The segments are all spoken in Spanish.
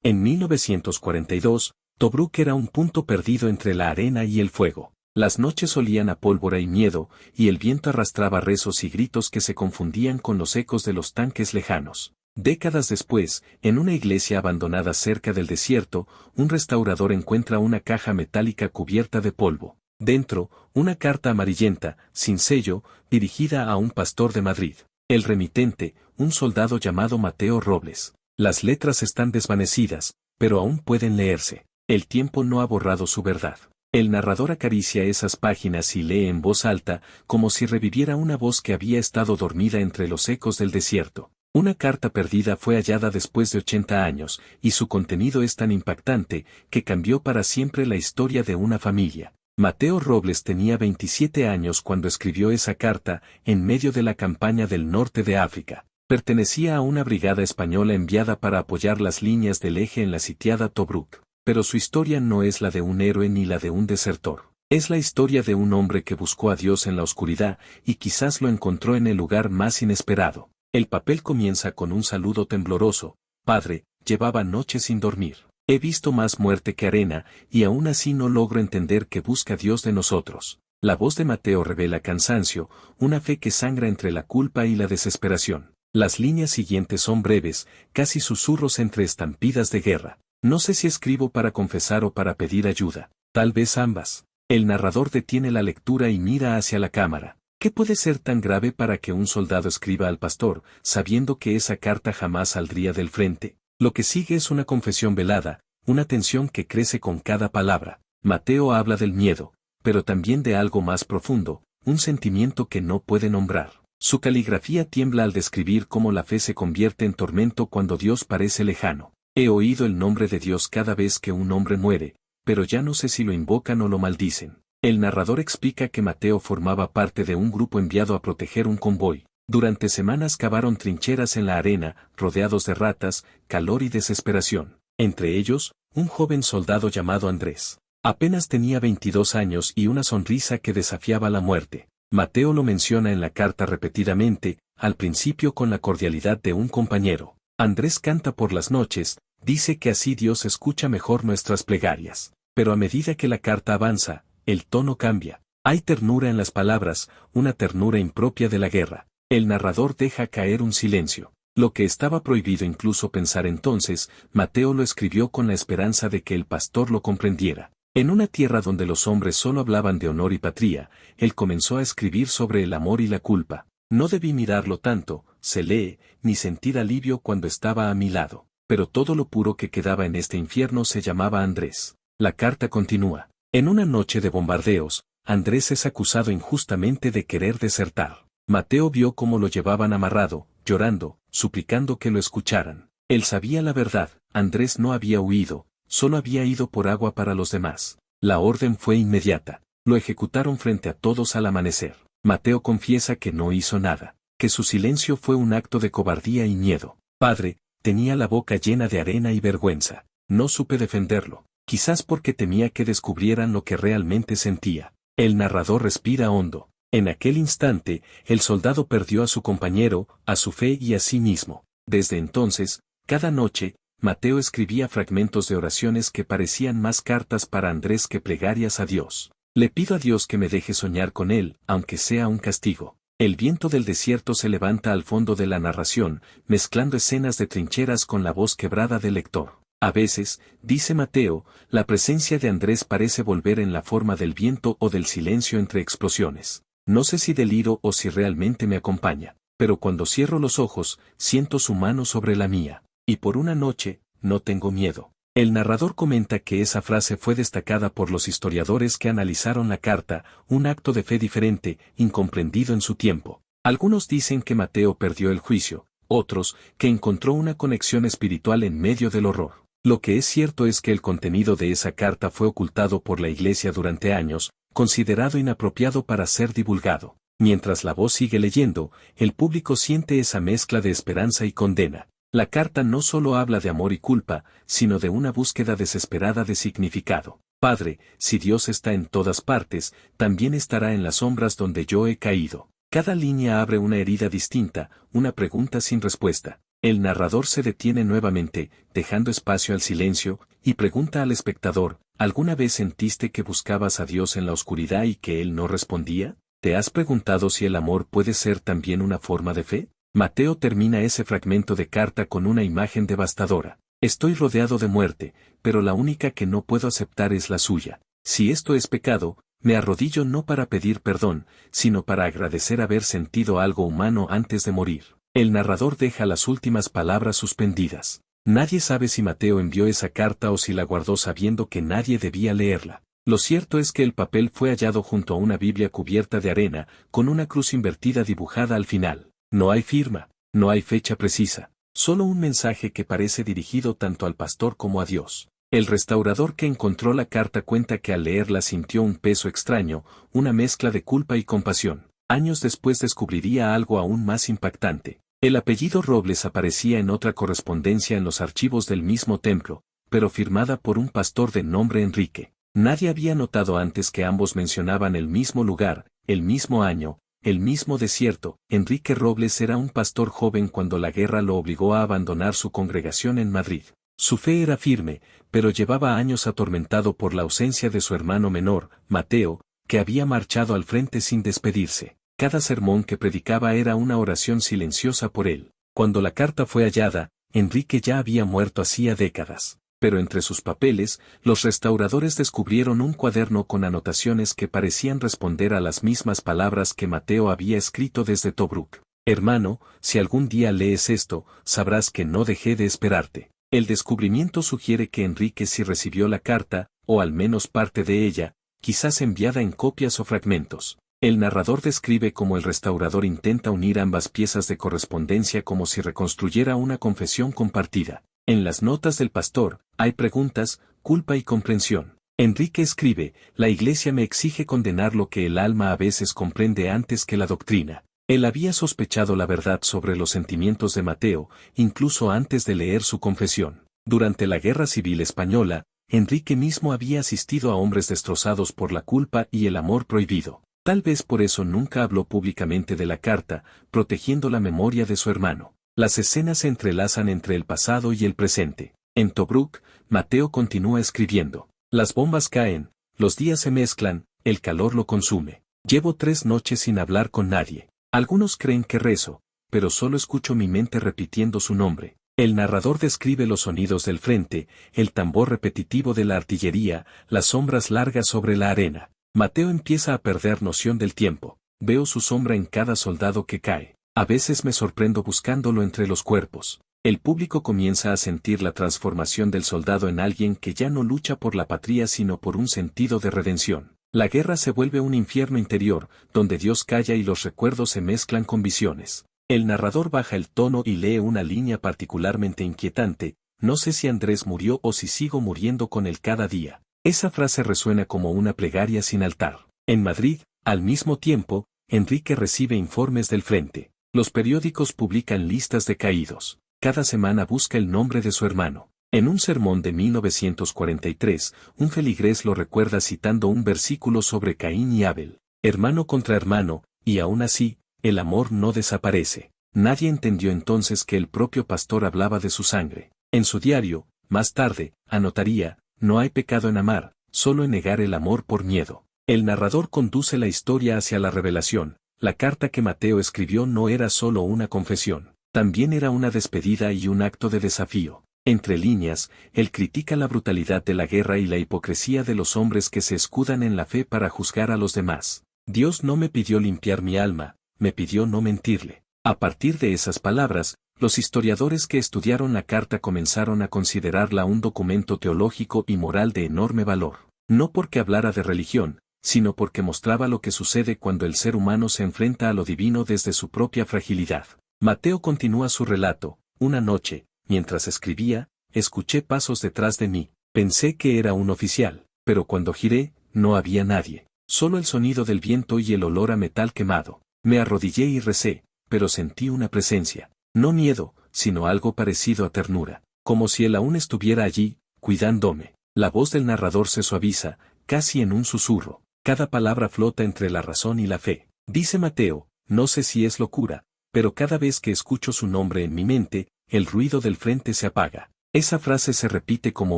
En 1942, Tobruk era un punto perdido entre la arena y el fuego. Las noches olían a pólvora y miedo, y el viento arrastraba rezos y gritos que se confundían con los ecos de los tanques lejanos. Décadas después, en una iglesia abandonada cerca del desierto, un restaurador encuentra una caja metálica cubierta de polvo. Dentro, una carta amarillenta, sin sello, dirigida a un pastor de Madrid. El remitente, un soldado llamado Mateo Robles. Las letras están desvanecidas, pero aún pueden leerse. El tiempo no ha borrado su verdad. El narrador acaricia esas páginas y lee en voz alta, como si reviviera una voz que había estado dormida entre los ecos del desierto. Una carta perdida fue hallada después de 80 años, y su contenido es tan impactante, que cambió para siempre la historia de una familia. Mateo Robles tenía 27 años cuando escribió esa carta, en medio de la campaña del norte de África. Pertenecía a una brigada española enviada para apoyar las líneas del eje en la sitiada Tobruk. Pero su historia no es la de un héroe ni la de un desertor. Es la historia de un hombre que buscó a Dios en la oscuridad, y quizás lo encontró en el lugar más inesperado. El papel comienza con un saludo tembloroso. Padre, llevaba noches sin dormir. He visto más muerte que arena, y aún así no logro entender qué busca Dios de nosotros. La voz de Mateo revela cansancio, una fe que sangra entre la culpa y la desesperación. Las líneas siguientes son breves, casi susurros entre estampidas de guerra. No sé si escribo para confesar o para pedir ayuda, tal vez ambas. El narrador detiene la lectura y mira hacia la cámara. ¿Qué puede ser tan grave para que un soldado escriba al pastor, sabiendo que esa carta jamás saldría del frente? Lo que sigue es una confesión velada, una tensión que crece con cada palabra. Mateo habla del miedo, pero también de algo más profundo, un sentimiento que no puede nombrar. Su caligrafía tiembla al describir cómo la fe se convierte en tormento cuando Dios parece lejano. He oído el nombre de Dios cada vez que un hombre muere, pero ya no sé si lo invocan o lo maldicen. El narrador explica que Mateo formaba parte de un grupo enviado a proteger un convoy. Durante semanas cavaron trincheras en la arena, rodeados de ratas, calor y desesperación. Entre ellos, un joven soldado llamado Andrés. Apenas tenía 22 años y una sonrisa que desafiaba la muerte. Mateo lo menciona en la carta repetidamente, al principio con la cordialidad de un compañero. Andrés canta por las noches, dice que así Dios escucha mejor nuestras plegarias. Pero a medida que la carta avanza, el tono cambia. Hay ternura en las palabras, una ternura impropia de la guerra. El narrador deja caer un silencio. Lo que estaba prohibido incluso pensar entonces, Mateo lo escribió con la esperanza de que el pastor lo comprendiera. En una tierra donde los hombres solo hablaban de honor y patria, él comenzó a escribir sobre el amor y la culpa. No debí mirarlo tanto, se lee, ni sentir alivio cuando estaba a mi lado. Pero todo lo puro que quedaba en este infierno se llamaba Andrés. La carta continúa. En una noche de bombardeos, Andrés es acusado injustamente de querer desertar. Mateo vio cómo lo llevaban amarrado, llorando, suplicando que lo escucharan. Él sabía la verdad, Andrés no había huido, solo había ido por agua para los demás. La orden fue inmediata. Lo ejecutaron frente a todos al amanecer. Mateo confiesa que no hizo nada, que su silencio fue un acto de cobardía y miedo. Padre, tenía la boca llena de arena y vergüenza. No supe defenderlo, quizás porque temía que descubrieran lo que realmente sentía. El narrador respira hondo. En aquel instante, el soldado perdió a su compañero, a su fe y a sí mismo. Desde entonces, cada noche, Mateo escribía fragmentos de oraciones que parecían más cartas para Andrés que plegarias a Dios. Le pido a Dios que me deje soñar con él, aunque sea un castigo. El viento del desierto se levanta al fondo de la narración, mezclando escenas de trincheras con la voz quebrada del lector. A veces, dice Mateo, la presencia de Andrés parece volver en la forma del viento o del silencio entre explosiones. No sé si deliro o si realmente me acompaña, pero cuando cierro los ojos, siento su mano sobre la mía. Y por una noche, no tengo miedo. El narrador comenta que esa frase fue destacada por los historiadores que analizaron la carta, un acto de fe diferente, incomprendido en su tiempo. Algunos dicen que Mateo perdió el juicio, otros, que encontró una conexión espiritual en medio del horror. Lo que es cierto es que el contenido de esa carta fue ocultado por la Iglesia durante años, considerado inapropiado para ser divulgado. Mientras la voz sigue leyendo, el público siente esa mezcla de esperanza y condena. La carta no solo habla de amor y culpa, sino de una búsqueda desesperada de significado. Padre, si Dios está en todas partes, también estará en las sombras donde yo he caído. Cada línea abre una herida distinta, una pregunta sin respuesta. El narrador se detiene nuevamente, dejando espacio al silencio, y pregunta al espectador, ¿alguna vez sentiste que buscabas a Dios en la oscuridad y que Él no respondía? ¿Te has preguntado si el amor puede ser también una forma de fe? Mateo termina ese fragmento de carta con una imagen devastadora. Estoy rodeado de muerte, pero la única que no puedo aceptar es la suya. Si esto es pecado, me arrodillo no para pedir perdón, sino para agradecer haber sentido algo humano antes de morir. El narrador deja las últimas palabras suspendidas. Nadie sabe si Mateo envió esa carta o si la guardó sabiendo que nadie debía leerla. Lo cierto es que el papel fue hallado junto a una Biblia cubierta de arena, con una cruz invertida dibujada al final. No hay firma, no hay fecha precisa, solo un mensaje que parece dirigido tanto al pastor como a Dios. El restaurador que encontró la carta cuenta que al leerla sintió un peso extraño, una mezcla de culpa y compasión. Años después descubriría algo aún más impactante. El apellido Robles aparecía en otra correspondencia en los archivos del mismo templo, pero firmada por un pastor de nombre Enrique. Nadie había notado antes que ambos mencionaban el mismo lugar, el mismo año, el mismo desierto. Enrique Robles era un pastor joven cuando la guerra lo obligó a abandonar su congregación en Madrid. Su fe era firme, pero llevaba años atormentado por la ausencia de su hermano menor, Mateo, que había marchado al frente sin despedirse. Cada sermón que predicaba era una oración silenciosa por él. Cuando la carta fue hallada, Enrique ya había muerto hacía décadas. Pero entre sus papeles, los restauradores descubrieron un cuaderno con anotaciones que parecían responder a las mismas palabras que Mateo había escrito desde Tobruk. Hermano, si algún día lees esto, sabrás que no dejé de esperarte. El descubrimiento sugiere que Enrique sí recibió la carta, o al menos parte de ella, quizás enviada en copias o fragmentos. El narrador describe cómo el restaurador intenta unir ambas piezas de correspondencia como si reconstruyera una confesión compartida. En las notas del pastor, hay preguntas, culpa y comprensión. Enrique escribe, la Iglesia me exige condenar lo que el alma a veces comprende antes que la doctrina. Él había sospechado la verdad sobre los sentimientos de Mateo, incluso antes de leer su confesión. Durante la Guerra Civil Española, Enrique mismo había asistido a hombres destrozados por la culpa y el amor prohibido. Tal vez por eso nunca habló públicamente de la carta, protegiendo la memoria de su hermano. Las escenas se entrelazan entre el pasado y el presente. En Tobruk, Mateo continúa escribiendo. Las bombas caen, los días se mezclan, el calor lo consume. Llevo 3 noches sin hablar con nadie. Algunos creen que rezo, pero solo escucho mi mente repitiendo su nombre. El narrador describe los sonidos del frente, el tambor repetitivo de la artillería, las sombras largas sobre la arena. Mateo empieza a perder noción del tiempo. Veo su sombra en cada soldado que cae. A veces me sorprendo buscándolo entre los cuerpos. El público comienza a sentir la transformación del soldado en alguien que ya no lucha por la patria sino por un sentido de redención. La guerra se vuelve un infierno interior, donde Dios calla y los recuerdos se mezclan con visiones. El narrador baja el tono y lee una línea particularmente inquietante, no sé si Andrés murió o si sigo muriendo con él cada día. Esa frase resuena como una plegaria sin altar. En Madrid, al mismo tiempo, Enrique recibe informes del frente. Los periódicos publican listas de caídos. Cada semana busca el nombre de su hermano. En un sermón de 1943, un feligrés lo recuerda citando un versículo sobre Caín y Abel. Hermano contra hermano, y aún así, el amor no desaparece. Nadie entendió entonces que el propio pastor hablaba de su sangre. En su diario, más tarde, anotaría, no hay pecado en amar, solo en negar el amor por miedo. El narrador conduce la historia hacia la revelación. La carta que Mateo escribió no era solo una confesión, también era una despedida y un acto de desafío. Entre líneas, él critica la brutalidad de la guerra y la hipocresía de los hombres que se escudan en la fe para juzgar a los demás. Dios no me pidió limpiar mi alma, me pidió no mentirle. A partir de esas palabras, los historiadores que estudiaron la carta comenzaron a considerarla un documento teológico y moral de enorme valor. No porque hablara de religión, sino porque mostraba lo que sucede cuando el ser humano se enfrenta a lo divino desde su propia fragilidad. Mateo continúa su relato. Una noche, mientras escribía, escuché pasos detrás de mí. Pensé que era un oficial, pero cuando giré, no había nadie. Solo el sonido del viento y el olor a metal quemado. Me arrodillé y recé, pero sentí una presencia. No miedo, sino algo parecido a ternura. Como si él aún estuviera allí, cuidándome. La voz del narrador se suaviza, casi en un susurro. Cada palabra flota entre la razón y la fe. Dice Mateo, no sé si es locura, pero cada vez que escucho su nombre en mi mente, el ruido del frente se apaga. Esa frase se repite como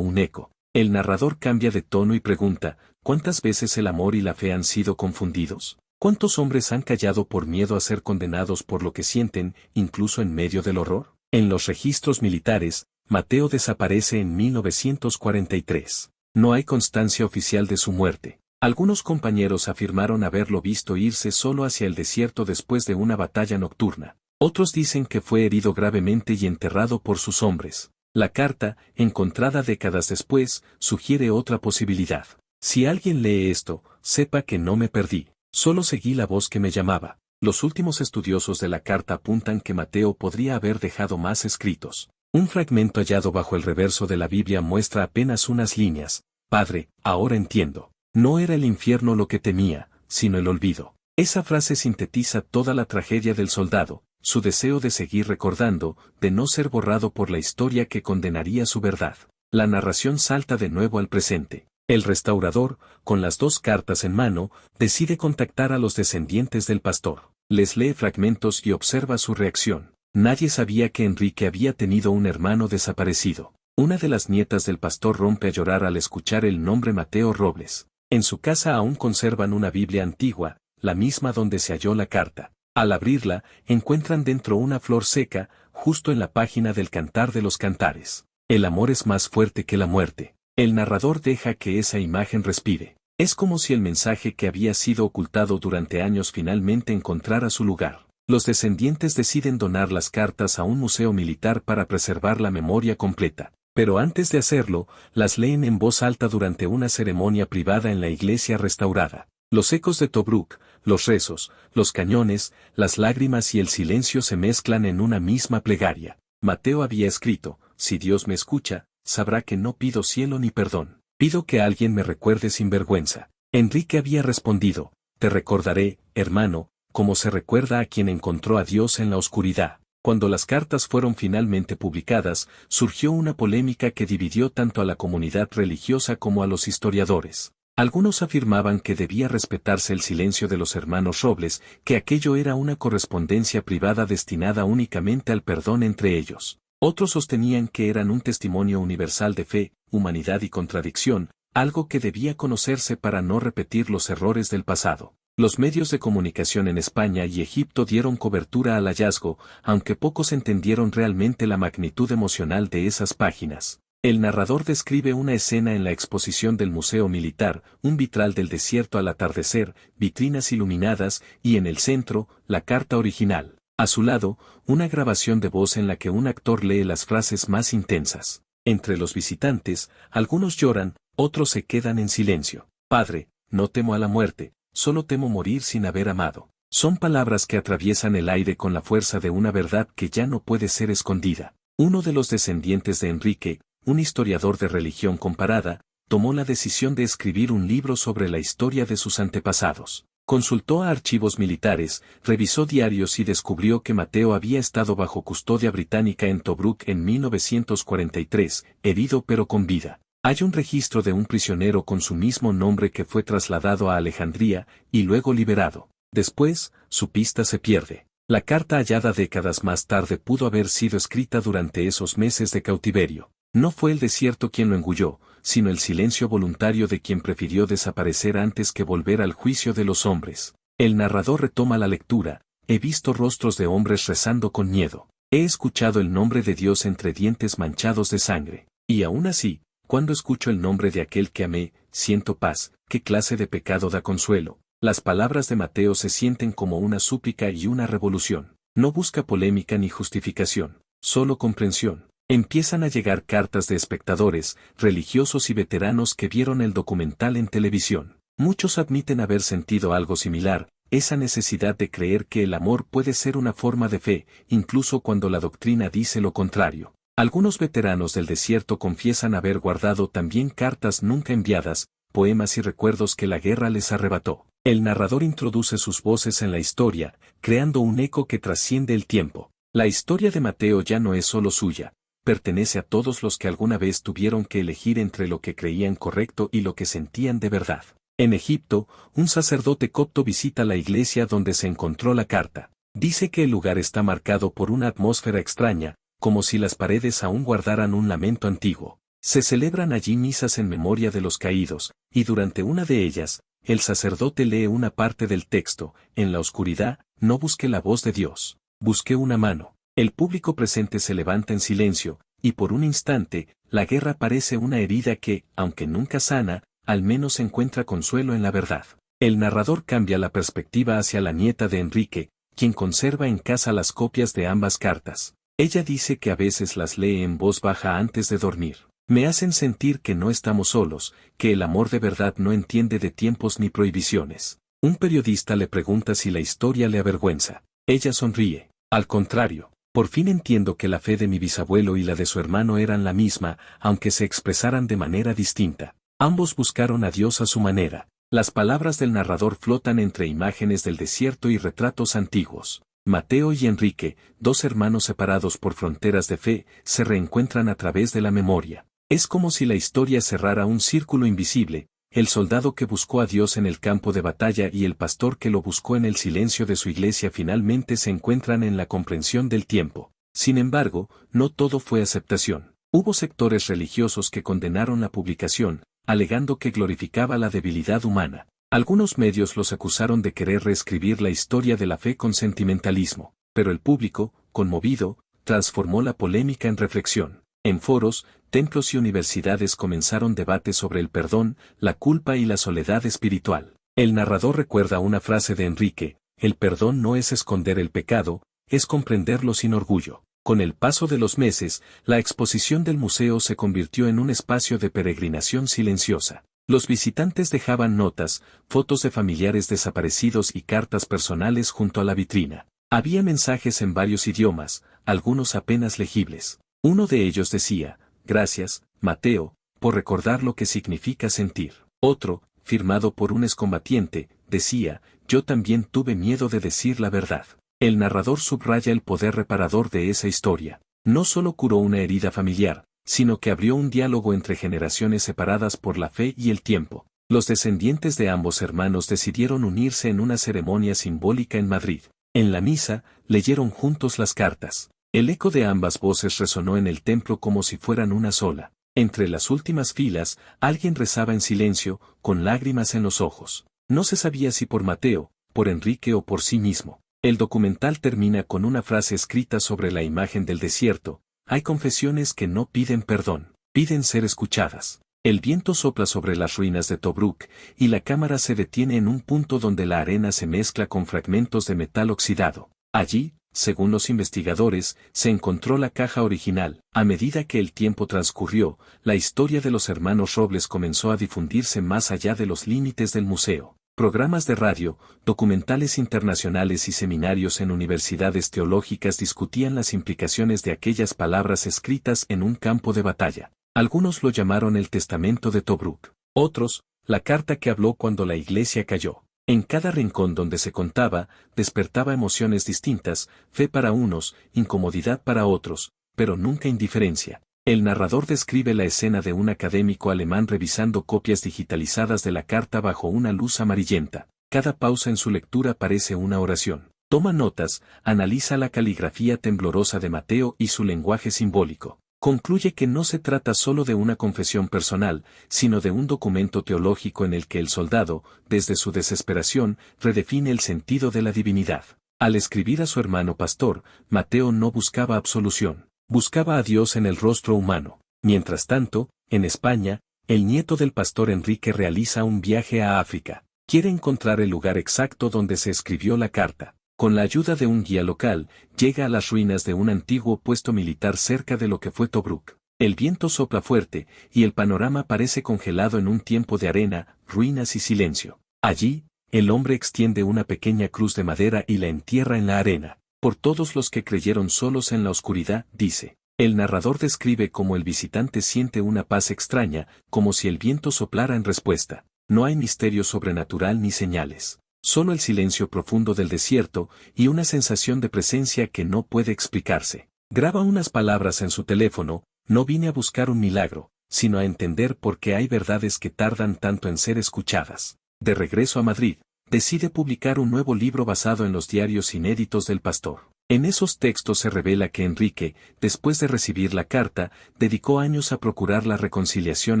un eco. El narrador cambia de tono y pregunta, ¿cuántas veces el amor y la fe han sido confundidos? ¿Cuántos hombres han callado por miedo a ser condenados por lo que sienten, incluso en medio del horror? En los registros militares, Mateo desaparece en 1943. No hay constancia oficial de su muerte. Algunos compañeros afirmaron haberlo visto irse solo hacia el desierto después de una batalla nocturna. Otros dicen que fue herido gravemente y enterrado por sus hombres. La carta, encontrada décadas después, sugiere otra posibilidad. Si alguien lee esto, sepa que no me perdí. Solo seguí la voz que me llamaba. Los últimos estudiosos de la carta apuntan que Mateo podría haber dejado más escritos. Un fragmento hallado bajo el reverso de la Biblia muestra apenas unas líneas. Padre, ahora entiendo. No era el infierno lo que temía, sino el olvido. Esa frase sintetiza toda la tragedia del soldado, su deseo de seguir recordando, de no ser borrado por la historia que condenaría su verdad. La narración salta de nuevo al presente. El restaurador, con las dos cartas en mano, decide contactar a los descendientes del pastor. Les lee fragmentos y observa su reacción. Nadie sabía que Enrique había tenido un hermano desaparecido. Una de las nietas del pastor rompe a llorar al escuchar el nombre Mateo Robles. En su casa aún conservan una Biblia antigua, la misma donde se halló la carta. Al abrirla, encuentran dentro una flor seca, justo en la página del Cantar de los Cantares. El amor es más fuerte que la muerte. El narrador deja que esa imagen respire. Es como si el mensaje que había sido ocultado durante años finalmente encontrara su lugar. Los descendientes deciden donar las cartas a un museo militar para preservar la memoria completa. Pero antes de hacerlo, las leen en voz alta durante una ceremonia privada en la iglesia restaurada. Los ecos de Tobruk, los rezos, los cañones, las lágrimas y el silencio se mezclan en una misma plegaria. Mateo había escrito, si Dios me escucha, sabrá que no pido cielo ni perdón. Pido que alguien me recuerde sin vergüenza. Enrique había respondido, te recordaré, hermano, como se recuerda a quien encontró a Dios en la oscuridad. Cuando las cartas fueron finalmente publicadas, surgió una polémica que dividió tanto a la comunidad religiosa como a los historiadores. Algunos afirmaban que debía respetarse el silencio de los hermanos Robles, que aquello era una correspondencia privada destinada únicamente al perdón entre ellos. Otros sostenían que eran un testimonio universal de fe, humanidad y contradicción, algo que debía conocerse para no repetir los errores del pasado. Los medios de comunicación en España y Egipto dieron cobertura al hallazgo, aunque pocos entendieron realmente la magnitud emocional de esas páginas. El narrador describe una escena en la exposición del Museo Militar, un vitral del desierto al atardecer, vitrinas iluminadas, y en el centro, la carta original. A su lado, una grabación de voz en la que un actor lee las frases más intensas. Entre los visitantes, algunos lloran, otros se quedan en silencio. Padre, no temo a la muerte, solo temo morir sin haber amado. Son palabras que atraviesan el aire con la fuerza de una verdad que ya no puede ser escondida. Uno de los descendientes de Enrique, un historiador de religión comparada, tomó la decisión de escribir un libro sobre la historia de sus antepasados. Consultó a archivos militares, revisó diarios y descubrió que Mateo había estado bajo custodia británica en Tobruk en 1943, herido pero con vida. Hay un registro de un prisionero con su mismo nombre que fue trasladado a Alejandría, y luego liberado. Después, su pista se pierde. La carta hallada décadas más tarde pudo haber sido escrita durante esos meses de cautiverio. No fue el desierto quien lo engulló, sino el silencio voluntario de quien prefirió desaparecer antes que volver al juicio de los hombres. El narrador retoma la lectura, he visto rostros de hombres rezando con miedo. He escuchado el nombre de Dios entre dientes manchados de sangre. Y aún así, cuando escucho el nombre de aquel que amé, siento paz. ¿Qué clase de pecado da consuelo? Las palabras de Mateo se sienten como una súplica y una revolución. No busca polémica ni justificación, solo comprensión. Empiezan a llegar cartas de espectadores, religiosos y veteranos que vieron el documental en televisión. Muchos admiten haber sentido algo similar, esa necesidad de creer que el amor puede ser una forma de fe, incluso cuando la doctrina dice lo contrario. Algunos veteranos del desierto confiesan haber guardado también cartas nunca enviadas, poemas y recuerdos que la guerra les arrebató. El narrador introduce sus voces en la historia, creando un eco que trasciende el tiempo. La historia de Mateo ya no es solo suya. Pertenece a todos los que alguna vez tuvieron que elegir entre lo que creían correcto y lo que sentían de verdad. En Egipto, un sacerdote copto visita la iglesia donde se encontró la carta. Dice que el lugar está marcado por una atmósfera extraña, como si las paredes aún guardaran un lamento antiguo. Se celebran allí misas en memoria de los caídos, y durante una de ellas, el sacerdote lee una parte del texto: en la oscuridad, no busqué la voz de Dios, busqué una mano. El público presente se levanta en silencio, y por un instante, la guerra parece una herida que, aunque nunca sana, al menos encuentra consuelo en la verdad. El narrador cambia la perspectiva hacia la nieta de Enrique, quien conserva en casa las copias de ambas cartas. Ella dice que a veces las lee en voz baja antes de dormir. Me hacen sentir que no estamos solos, que el amor de verdad no entiende de tiempos ni prohibiciones. Un periodista le pregunta si la historia le avergüenza. Ella sonríe. Al contrario, por fin entiendo que la fe de mi bisabuelo y la de su hermano eran la misma, aunque se expresaran de manera distinta. Ambos buscaron a Dios a su manera. Las palabras del narrador flotan entre imágenes del desierto y retratos antiguos. Mateo y Enrique, dos hermanos separados por fronteras de fe, se reencuentran a través de la memoria. Es como si la historia cerrara un círculo invisible: el soldado que buscó a Dios en el campo de batalla y el pastor que lo buscó en el silencio de su iglesia finalmente se encuentran en la comprensión del tiempo. Sin embargo, no todo fue aceptación. Hubo sectores religiosos que condenaron la publicación, alegando que glorificaba la debilidad humana. Algunos medios los acusaron de querer reescribir la historia de la fe con sentimentalismo, pero el público, conmovido, transformó la polémica en reflexión. En foros, templos y universidades comenzaron debates sobre el perdón, la culpa y la soledad espiritual. El narrador recuerda una frase de Enrique: el perdón no es esconder el pecado, es comprenderlo sin orgullo. Con el paso de los meses, la exposición del museo se convirtió en un espacio de peregrinación silenciosa. Los visitantes dejaban notas, fotos de familiares desaparecidos y cartas personales junto a la vitrina. Había mensajes en varios idiomas, algunos apenas legibles. Uno de ellos decía: gracias, Mateo, por recordar lo que significa sentir. Otro, firmado por un excombatiente, decía: yo también tuve miedo de decir la verdad. El narrador subraya el poder reparador de esa historia. No solo curó una herida familiar, sino que abrió un diálogo entre generaciones separadas por la fe y el tiempo. Los descendientes de ambos hermanos decidieron unirse en una ceremonia simbólica en Madrid. En la misa, leyeron juntos las cartas. El eco de ambas voces resonó en el templo como si fueran una sola. Entre las últimas filas, alguien rezaba en silencio, con lágrimas en los ojos. No se sabía si por Mateo, por Enrique o por sí mismo. El documental termina con una frase escrita sobre la imagen del desierto: hay confesiones que no piden perdón, piden ser escuchadas. El viento sopla sobre las ruinas de Tobruk, y la cámara se detiene en un punto donde la arena se mezcla con fragmentos de metal oxidado. Allí, según los investigadores, se encontró la caja original. A medida que el tiempo transcurrió, la historia de los hermanos Robles comenzó a difundirse más allá de los límites del museo. Programas de radio, documentales internacionales y seminarios en universidades teológicas discutían las implicaciones de aquellas palabras escritas en un campo de batalla. Algunos lo llamaron el Testamento de Tobruk. Otros, la carta que habló cuando la iglesia cayó. En cada rincón donde se contaba, despertaba emociones distintas: fe para unos, incomodidad para otros, pero nunca indiferencia. El narrador describe la escena de un académico alemán revisando copias digitalizadas de la carta bajo una luz amarillenta. Cada pausa en su lectura parece una oración. Toma notas, analiza la caligrafía temblorosa de Mateo y su lenguaje simbólico. Concluye que no se trata solo de una confesión personal, sino de un documento teológico en el que el soldado, desde su desesperación, redefine el sentido de la divinidad. Al escribir a su hermano pastor, Mateo no buscaba absolución. Buscaba a Dios en el rostro humano. Mientras tanto, en España, el nieto del pastor Enrique realiza un viaje a África. Quiere encontrar el lugar exacto donde se escribió la carta. Con la ayuda de un guía local, llega a las ruinas de un antiguo puesto militar cerca de lo que fue Tobruk. El viento sopla fuerte, y el panorama parece congelado en un tiempo de arena, ruinas y silencio. Allí, el hombre extiende una pequeña cruz de madera y la entierra en la arena. Por todos los que creyeron solos en la oscuridad, dice. El narrador describe cómo el visitante siente una paz extraña, como si el viento soplara en respuesta. No hay misterio sobrenatural ni señales. Solo el silencio profundo del desierto y una sensación de presencia que no puede explicarse. Graba unas palabras en su teléfono: no vine a buscar un milagro, sino a entender por qué hay verdades que tardan tanto en ser escuchadas. De regreso a Madrid, decide publicar un nuevo libro basado en los diarios inéditos del pastor. En esos textos se revela que Enrique, después de recibir la carta, dedicó años a procurar la reconciliación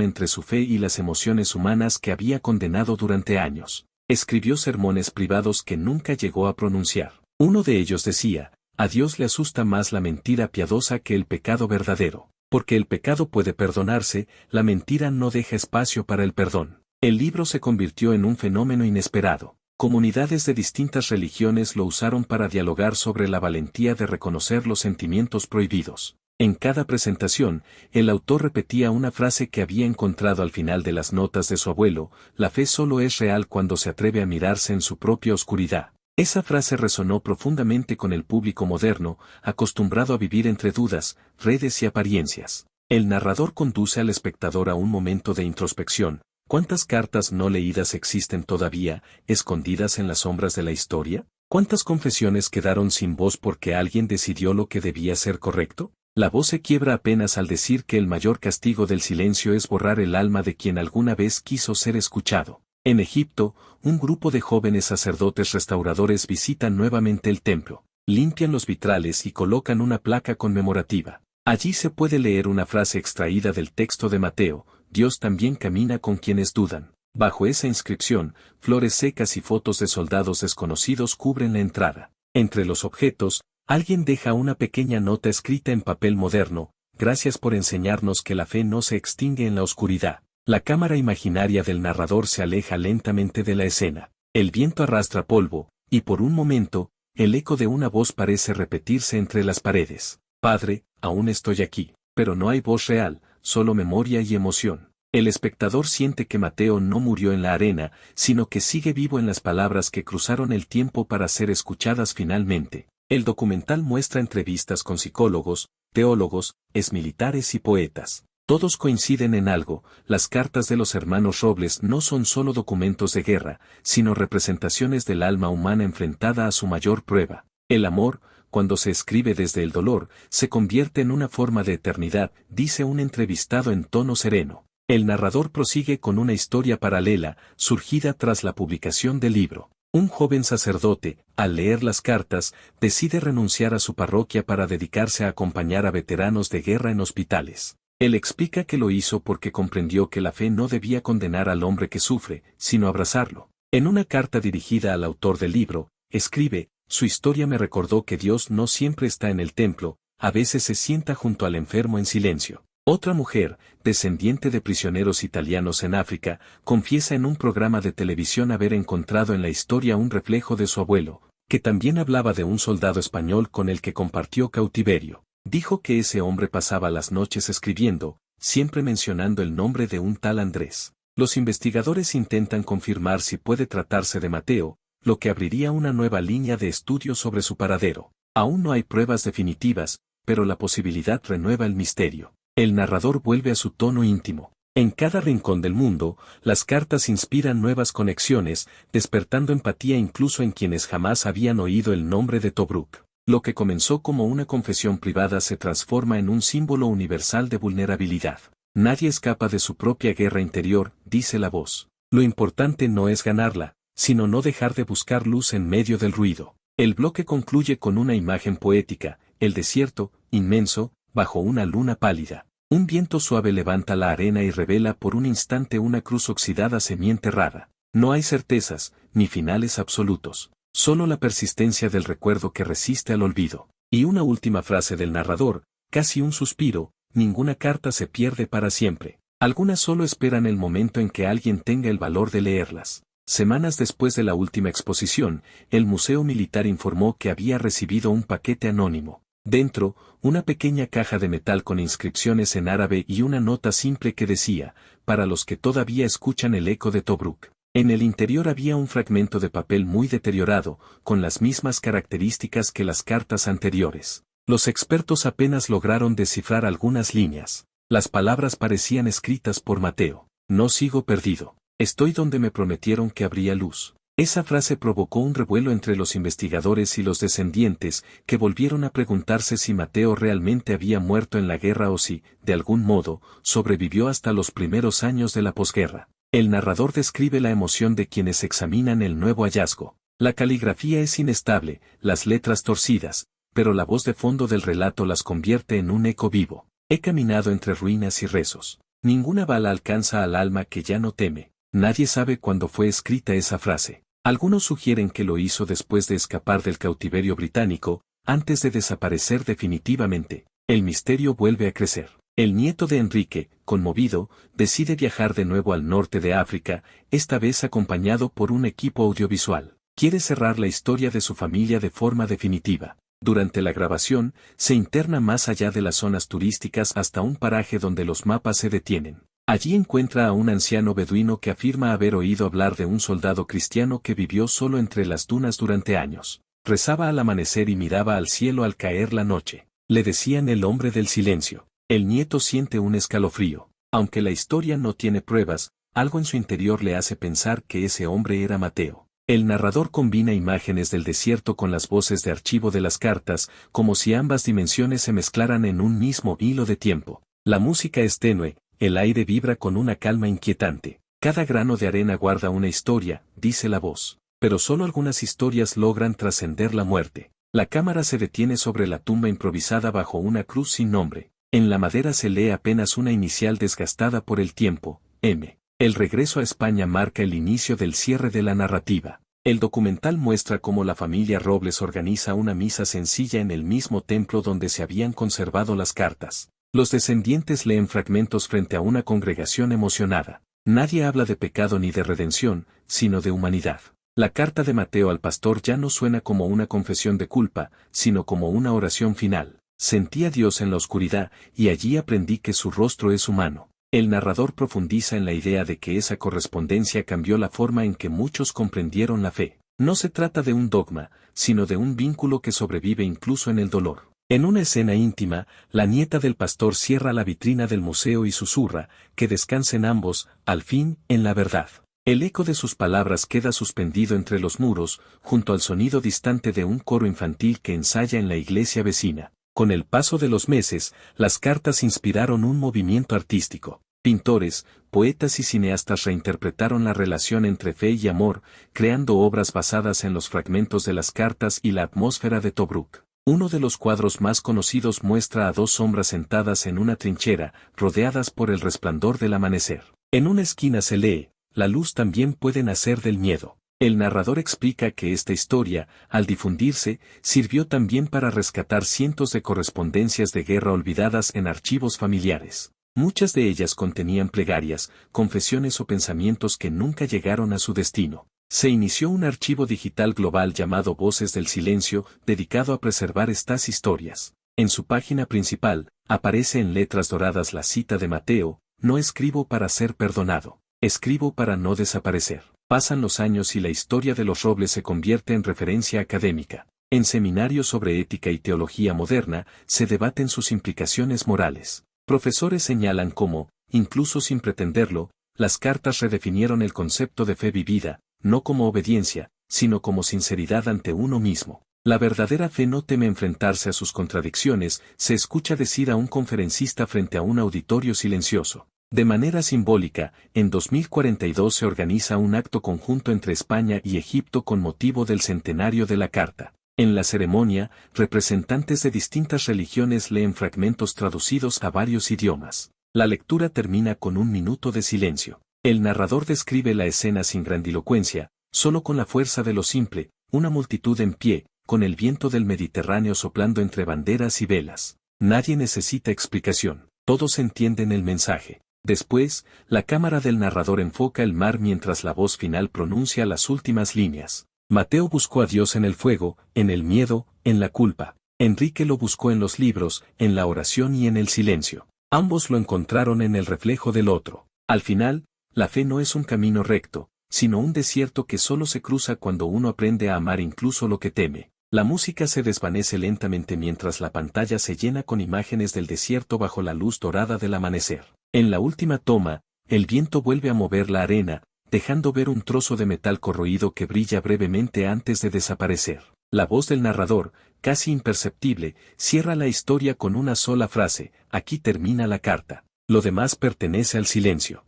entre su fe y las emociones humanas que había condenado durante años. Escribió sermones privados que nunca llegó a pronunciar. Uno de ellos decía: a Dios le asusta más la mentira piadosa que el pecado verdadero. Porque el pecado puede perdonarse, la mentira no deja espacio para el perdón. El libro se convirtió en un fenómeno inesperado. Comunidades de distintas religiones lo usaron para dialogar sobre la valentía de reconocer los sentimientos prohibidos. En cada presentación, el autor repetía una frase que había encontrado al final de las notas de su abuelo: la fe solo es real cuando se atreve a mirarse en su propia oscuridad. Esa frase resonó profundamente con el público moderno, acostumbrado a vivir entre dudas, redes y apariencias. El narrador conduce al espectador a un momento de introspección. ¿Cuántas cartas no leídas existen todavía, escondidas en las sombras de la historia? ¿Cuántas confesiones quedaron sin voz porque alguien decidió lo que debía ser correcto? La voz se quiebra apenas al decir que el mayor castigo del silencio es borrar el alma de quien alguna vez quiso ser escuchado. En Egipto, un grupo de jóvenes sacerdotes restauradores visitan nuevamente el templo, limpian los vitrales y colocan una placa conmemorativa. Allí se puede leer una frase extraída del texto de Mateo: Dios también camina con quienes dudan. Bajo esa inscripción, flores secas y fotos de soldados desconocidos cubren la entrada. Entre los objetos, alguien deja una pequeña nota escrita en papel moderno: gracias por enseñarnos que la fe no se extingue en la oscuridad. La cámara imaginaria del narrador se aleja lentamente de la escena. El viento arrastra polvo, y por un momento, el eco de una voz parece repetirse entre las paredes: Padre, aún estoy aquí. Pero no hay voz real, solo memoria y emoción. El espectador siente que Mateo no murió en la arena, sino que sigue vivo en las palabras que cruzaron el tiempo para ser escuchadas finalmente. El documental muestra entrevistas con psicólogos, teólogos, exmilitares y poetas. Todos coinciden en algo: las cartas de los hermanos Robles no son solo documentos de guerra, sino representaciones del alma humana enfrentada a su mayor prueba. El amor, cuando se escribe desde el dolor, se convierte en una forma de eternidad, dice un entrevistado en tono sereno. El narrador prosigue con una historia paralela, surgida tras la publicación del libro. Un joven sacerdote, al leer las cartas, decide renunciar a su parroquia para dedicarse a acompañar a veteranos de guerra en hospitales. Él explica que lo hizo porque comprendió que la fe no debía condenar al hombre que sufre, sino abrazarlo. En una carta dirigida al autor del libro, escribe: su historia me recordó que Dios no siempre está en el templo, a veces se sienta junto al enfermo en silencio. Otra mujer, descendiente de prisioneros italianos en África, confiesa en un programa de televisión haber encontrado en la historia un reflejo de su abuelo, que también hablaba de un soldado español con el que compartió cautiverio. Dijo que ese hombre pasaba las noches escribiendo, siempre mencionando el nombre de un tal Andrés. Los investigadores intentan confirmar si puede tratarse de Mateo, lo que abriría una nueva línea de estudio sobre su paradero. Aún no hay pruebas definitivas, pero la posibilidad renueva el misterio. El narrador vuelve a su tono íntimo. En cada rincón del mundo, las cartas inspiran nuevas conexiones, despertando empatía incluso en quienes jamás habían oído el nombre de Tobruk. Lo que comenzó como una confesión privada se transforma en un símbolo universal de vulnerabilidad. Nadie escapa de su propia guerra interior, dice la voz. Lo importante no es ganarla, sino no dejar de buscar luz en medio del ruido. El bloque concluye con una imagen poética: el desierto, inmenso, bajo una luna pálida. Un viento suave levanta la arena y revela por un instante una cruz oxidada semienterrada. No hay certezas, ni finales absolutos. Solo la persistencia del recuerdo que resiste al olvido. Y una última frase del narrador, casi un suspiro: ninguna carta se pierde para siempre. Algunas solo esperan el momento en que alguien tenga el valor de leerlas. Semanas después de la última exposición, el Museo Militar informó que había recibido un paquete anónimo. Dentro, una pequeña caja de metal con inscripciones en árabe y una nota simple que decía: para los que todavía escuchan el eco de Tobruk. En el interior había un fragmento de papel muy deteriorado, con las mismas características que las cartas anteriores. Los expertos apenas lograron descifrar algunas líneas. Las palabras parecían escritas por Mateo. No sigo perdido. Estoy donde me prometieron que habría luz. Esa frase provocó un revuelo entre los investigadores y los descendientes, que volvieron a preguntarse si Mateo realmente había muerto en la guerra o si, de algún modo, sobrevivió hasta los primeros años de la posguerra. El narrador describe la emoción de quienes examinan el nuevo hallazgo. La caligrafía es inestable, las letras torcidas, pero la voz de fondo del relato las convierte en un eco vivo. He caminado entre ruinas y rezos. Ninguna bala alcanza al alma que ya no teme. Nadie sabe cuándo fue escrita esa frase. Algunos sugieren que lo hizo después de escapar del cautiverio británico, antes de desaparecer definitivamente. El misterio vuelve a crecer. El nieto de Enrique, conmovido, decide viajar de nuevo al norte de África, esta vez acompañado por un equipo audiovisual. Quiere cerrar la historia de su familia de forma definitiva. Durante la grabación, se interna más allá de las zonas turísticas hasta un paraje donde los mapas se detienen. Allí encuentra a un anciano beduino que afirma haber oído hablar de un soldado cristiano que vivió solo entre las dunas durante años. Rezaba al amanecer y miraba al cielo al caer la noche. Le decían el hombre del silencio. El nieto siente un escalofrío. Aunque la historia no tiene pruebas, algo en su interior le hace pensar que ese hombre era Mateo. El narrador combina imágenes del desierto con las voces de archivo de las cartas, como si ambas dimensiones se mezclaran en un mismo hilo de tiempo. La música es tenue, el aire vibra con una calma inquietante. Cada grano de arena guarda una historia, dice la voz. Pero solo algunas historias logran trascender la muerte. La cámara se detiene sobre la tumba improvisada bajo una cruz sin nombre. En la madera se lee apenas una inicial desgastada por el tiempo, M. El regreso a España marca el inicio del cierre de la narrativa. El documental muestra cómo la familia Robles organiza una misa sencilla en el mismo templo donde se habían conservado las cartas. Los descendientes leen fragmentos frente a una congregación emocionada. Nadie habla de pecado ni de redención, sino de humanidad. La carta de Mateo al pastor ya no suena como una confesión de culpa, sino como una oración final. Sentí a Dios en la oscuridad, y allí aprendí que su rostro es humano. El narrador profundiza en la idea de que esa correspondencia cambió la forma en que muchos comprendieron la fe. No se trata de un dogma, sino de un vínculo que sobrevive incluso en el dolor. En una escena íntima, la nieta del pastor cierra la vitrina del museo y susurra, que descansen ambos, al fin, en la verdad. El eco de sus palabras queda suspendido entre los muros, junto al sonido distante de un coro infantil que ensaya en la iglesia vecina. Con el paso de los meses, las cartas inspiraron un movimiento artístico. Pintores, poetas y cineastas reinterpretaron la relación entre fe y amor, creando obras basadas en los fragmentos de las cartas y la atmósfera de Tobruk. Uno de los cuadros más conocidos muestra a dos sombras sentadas en una trinchera, rodeadas por el resplandor del amanecer. En una esquina se lee, la luz también puede nacer del miedo. El narrador explica que esta historia, al difundirse, sirvió también para rescatar cientos de correspondencias de guerra olvidadas en archivos familiares. Muchas de ellas contenían plegarias, confesiones o pensamientos que nunca llegaron a su destino. Se inició un archivo digital global llamado Voces del Silencio, dedicado a preservar estas historias. En su página principal, aparece en letras doradas la cita de Mateo: "No escribo para ser perdonado, escribo para no desaparecer". Pasan los años y la historia de los Robles se convierte en referencia académica. En seminarios sobre ética y teología moderna, se debaten sus implicaciones morales. Profesores señalan cómo, incluso sin pretenderlo, las cartas redefinieron el concepto de fe vivida, no como obediencia, sino como sinceridad ante uno mismo. La verdadera fe no teme enfrentarse a sus contradicciones, se escucha decir a un conferencista frente a un auditorio silencioso. De manera simbólica, en 2042 se organiza un acto conjunto entre España y Egipto con motivo del centenario de la Carta. En la ceremonia, representantes de distintas religiones leen fragmentos traducidos a varios idiomas. La lectura termina con un minuto de silencio. El narrador describe la escena sin grandilocuencia, solo con la fuerza de lo simple, una multitud en pie, con el viento del Mediterráneo soplando entre banderas y velas. Nadie necesita explicación, todos entienden el mensaje. Después, la cámara del narrador enfoca el mar mientras la voz final pronuncia las últimas líneas. Mateo buscó a Dios en el fuego, en el miedo, en la culpa. Enrique lo buscó en los libros, en la oración y en el silencio. Ambos lo encontraron en el reflejo del otro. Al final, la fe no es un camino recto, sino un desierto que solo se cruza cuando uno aprende a amar incluso lo que teme. La música se desvanece lentamente mientras la pantalla se llena con imágenes del desierto bajo la luz dorada del amanecer. En la última toma, el viento vuelve a mover la arena, dejando ver un trozo de metal corroído que brilla brevemente antes de desaparecer. La voz del narrador, casi imperceptible, cierra la historia con una sola frase: "Aquí termina la carta. Lo demás pertenece al silencio".